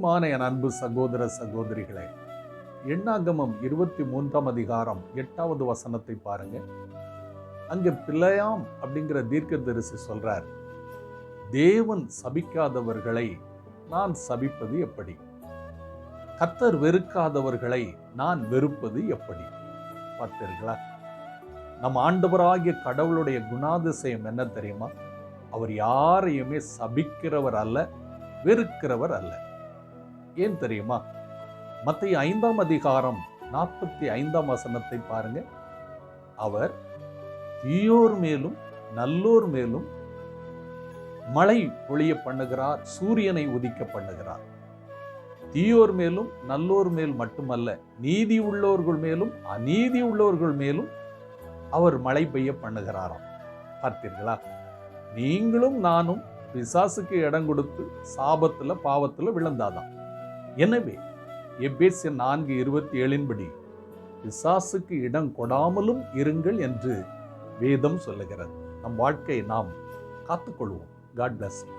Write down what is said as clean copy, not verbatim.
என் அன்பு சகோதர சகோதரிகளே, எண்ணாகமம் 23ஆம் அதிகாரம் 8வது வசனத்தை பாருங்க. அங்க பிலேயாம் அப்படிங்கிற தீர்க்கதரிசி சொல்றார், தேவன் சபிக்காதவர்களை நான் சபிப்பது எப்படி? கர்த்தர் வெறுக்காதவர்களை நான் வெறுப்பது எப்படி? பார்த்தீர்களா? நம் ஆண்டவராகிய கடவுளுடைய குணாதிசயம் என்ன தெரியுமா? அவர் யாரையுமே சபிக்கிறவர் அல்ல, வெறுக்கிறவர் அல்ல. ஏன் தெரியுமா? மத்தேயு 5ஆம் அதிகாரம் 45ஆம் வசனத்தை பாருங்க. அவர் தீயோர் மேலும் நல்லோர் மேலும் மழை பொழிய பண்ணுகிறார், சூரியனை உதிக்க பண்ணுகிறார். தீயோர் மேலும் நல்லோர் மேல் மட்டுமல்ல, நீதி உள்ளவர்கள் மேலும் அநீதி உள்ளவர்கள் மேலும் அவர் மழை பெய்ய பண்ணுகிறாராம். பார்த்தீர்களா? நீங்களும் நானும் பிசாசுக்கு இடம் கொடுத்து சாபத்துல பாவத்துல விழுந்தாதான். எனவே எபேசியர் 4:27 படி பிசாசுக்கு இடம் கொடாமலும் இருங்கள் என்று வேதம் சொல்லுகிறது. நம் வாழ்க்கையை நாம் காத்துக்கொள்வோம். God bless you.